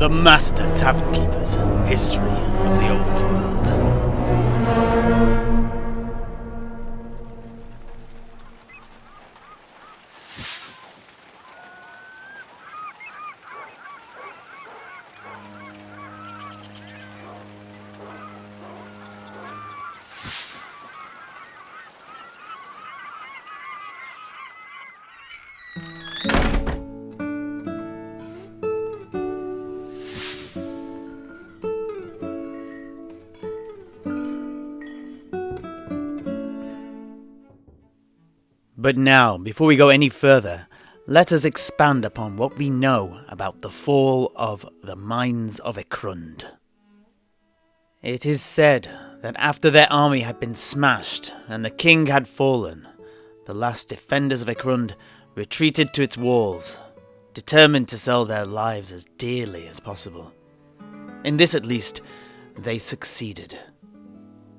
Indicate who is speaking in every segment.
Speaker 1: The Master Tavern Keeper's History of the Old World. But now, before we go any further, let us expand upon what we know about the fall of the mines of Ekrund. It is said that after their army had been smashed and the king had fallen, the last defenders of Ekrund retreated to its walls, determined to sell their lives as dearly as possible. In this at least, they succeeded.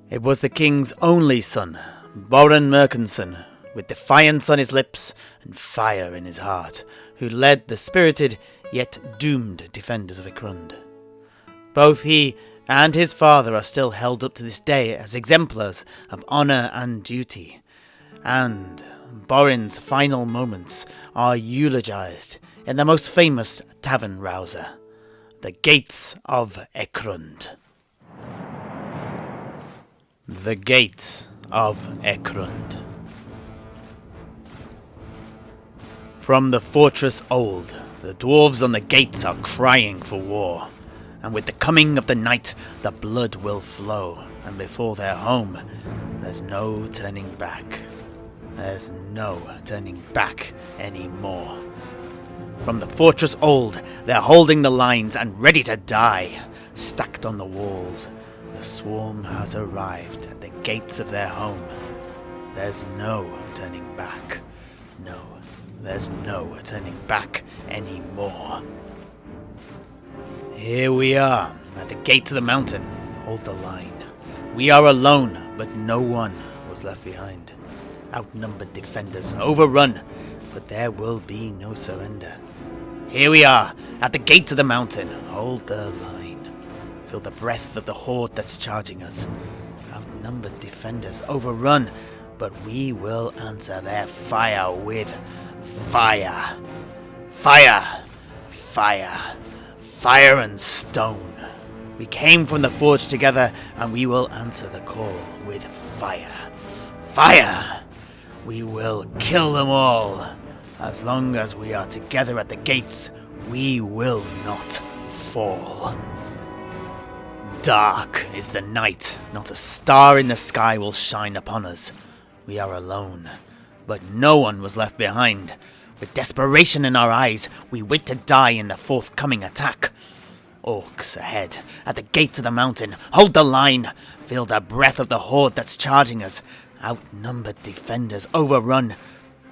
Speaker 1: It was the king's only son, Dorin Merkenson, with defiance on his lips and fire in his heart, who led the spirited yet doomed defenders of Ekrund. Both he and his father are still held up to this day as exemplars of honour and duty, and Dorin's final moments are eulogized in the most famous tavern rouser, the Gates of Ekrund. The Gates of Ekrund. From the fortress old, the dwarves on the gates are crying for war, and with the coming of the night, the blood will flow, and before their home, there's no turning back. There's no turning back anymore. From the fortress old, they're holding the lines and ready to die, stacked on the walls. The swarm has arrived at the gates of their home. There's no turning back. No. There's no turning back anymore. Here we are, at the gate of the mountain. Hold the line. We are alone, but no one was left behind. Outnumbered defenders, overrun, but there will be no surrender. Here we are, at the gate of the mountain. Hold the line. Feel the breath of the horde that's charging us. Outnumbered defenders, overrun, but we will answer their fire with fire. Fire. Fire. Fire and stone. We came from the forge together, and we will answer the call with fire. Fire! We will kill them all. As long as we are together at the gates, we will not fall. Dark is the night. Not a star in the sky will shine upon us. We are alone. But no one was left behind. With desperation in our eyes, we wait to die in the forthcoming attack. Orcs ahead, at the gates of the mountain. Hold the line. Feel the breath of the horde that's charging us. Outnumbered defenders, overrun.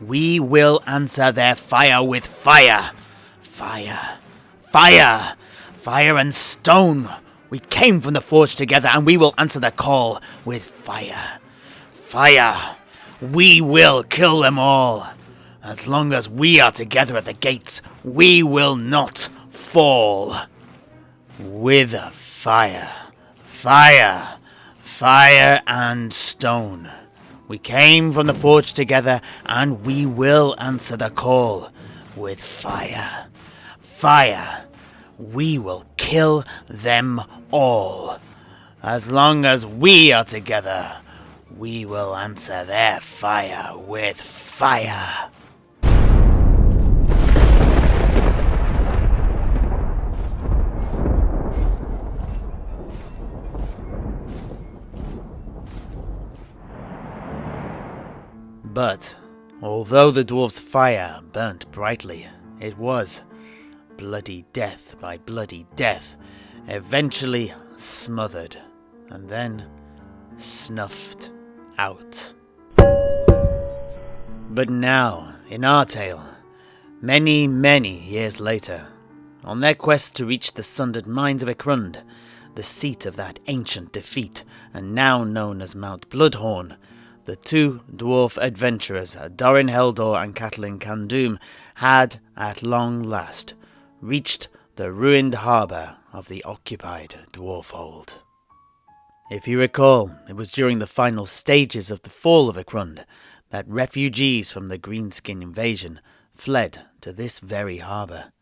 Speaker 1: We will answer their fire with fire. Fire. Fire. Fire and stone. We came from the forge together, and we will answer the call with fire. Fire. We will kill them all. As long as we are together at the gates, we will not fall. With fire. Fire. Fire and stone. We came from the forge together, and we will answer the call with fire. Fire. We will kill them all. As long as we are together, we will answer their fire with fire. But, although the dwarves' fire burnt brightly, it was bloody death by bloody death, eventually smothered, and then snuffed out. But now, in our tale, many, many years later, on their quest to reach the sundered mines of Ekrund, the seat of that ancient defeat, and now known as Mount Bloodhorn, the two dwarf adventurers, Dorin Heldour and Katalin Kandoom, had, at long last, reached the ruined harbour of the occupied dwarf-hold. If you recall, it was during the final stages of the fall of Ekrund that refugees from the Greenskin invasion fled to this very harbour,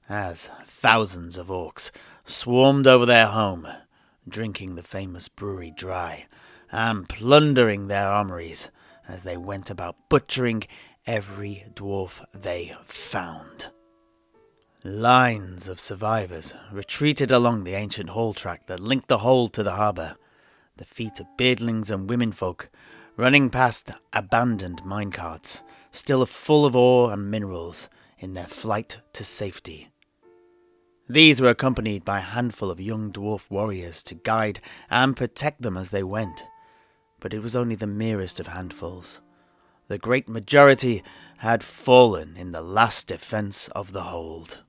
Speaker 1: as thousands of orcs swarmed over their home, drinking the famous brewery dry, and plundering their armories as they went about butchering every dwarf they found. Lines of survivors retreated along the ancient haul track that linked the hold to the harbour, the feet of beardlings and womenfolk running past abandoned minecarts, still full of ore and minerals, in their flight to safety. These were accompanied by a handful of young dwarf warriors to guide and protect them as they went, but it was only the merest of handfuls. The great majority had fallen in the last defence of the hold.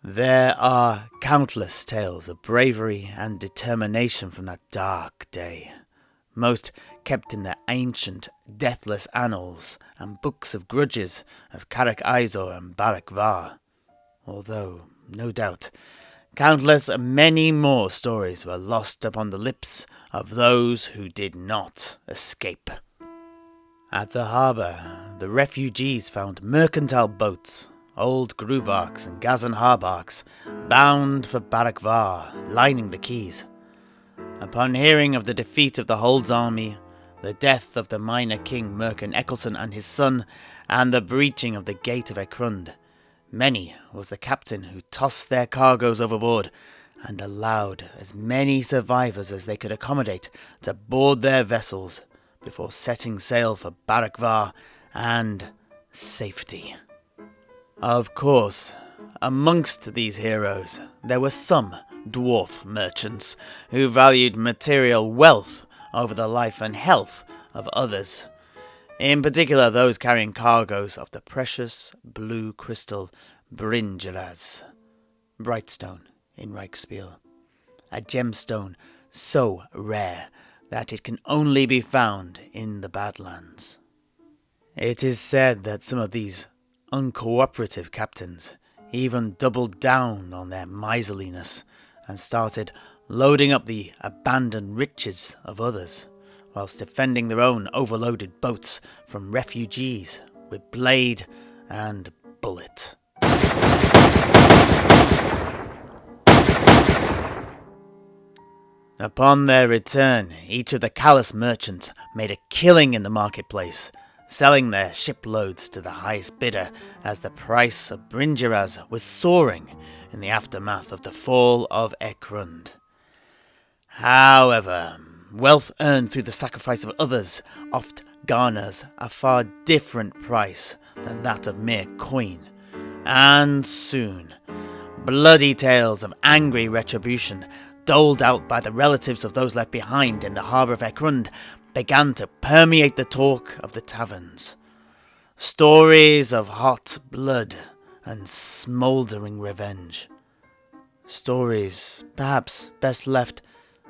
Speaker 1: There are countless tales of bravery and determination from that dark day, most kept in the ancient, deathless annals and books of grudges of Karak Izor and Barak Var, although, no doubt, countless many more stories were lost upon the lips of those who did not escape. At the harbour, the refugees found mercantile boats, old Grubarks and Gazan Harbarks, bound for Barak Var, lining the quays. Upon hearing of the defeat of the Hold's army, the death of the minor king Merkin Eccleston and his son, and the breaching of the gate of Ekrund, many was the captain who tossed their cargoes overboard and allowed as many survivors as they could accommodate to board their vessels before setting sail for Barak Var and safety. Of course, amongst these heroes there were some dwarf merchants who valued material wealth over the life and health of others, in particular those carrying cargoes of the precious blue crystal Bringeras, Brightstone in Reichspiel, a gemstone so rare that it can only be found in the Badlands. It is said that some of these uncooperative captains even doubled down on their miserliness and started loading up the abandoned riches of others, whilst defending their own overloaded boats from refugees with blade and bullet. Upon their return, each of the callous merchants made a killing in the marketplace, selling their shiploads to the highest bidder as the price of Bringeras was soaring in the aftermath of the fall of Ekrund. However, wealth earned through the sacrifice of others oft garners a far different price than that of mere coin, and soon bloody tales of angry retribution doled out by the relatives of those left behind in the harbour of Ekrund began to permeate the talk of the taverns. Stories of hot blood and smouldering revenge. Stories perhaps best left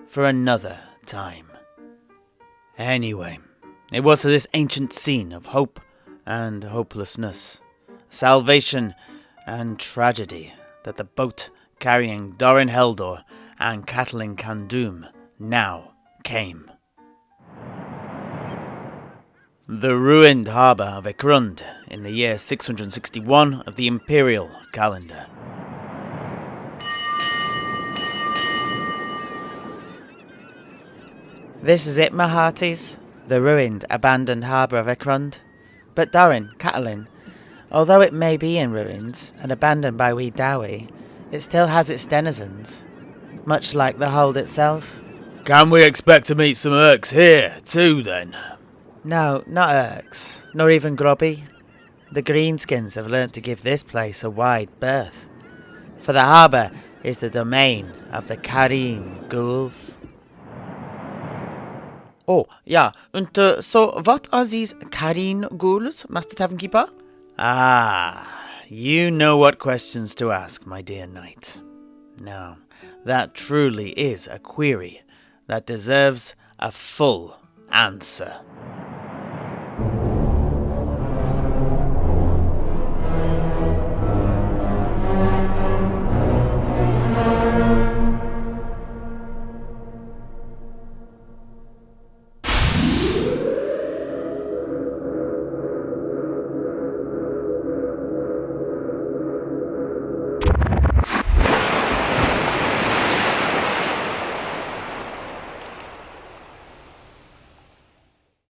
Speaker 1: for another time. Anyway, it was to this ancient scene of hope and hopelessness, salvation and tragedy that the boat carrying Dorin Heldour and Katalin Kandoom now came. The ruined harbour of Ekrund in the year 661 of the Imperial calendar.
Speaker 2: This is it, my hearties, the ruined, abandoned harbour of Ekrund. But Dorin, Katalin, although it may be in ruins and abandoned by wee Dowie, it still has its denizens, much like the hold itself.
Speaker 1: Can we expect to meet some orcs here too, then?
Speaker 2: No, not orcs, nor even grubby. The greenskins have learnt to give this place a wide berth, for the harbour is the domain of the Karin ghouls. Oh, yeah, and so what are these Karin ghouls, Master Tavern Keeper?
Speaker 1: Ah, you know what questions to ask, my dear knight. Now, that truly is a query that deserves a full answer.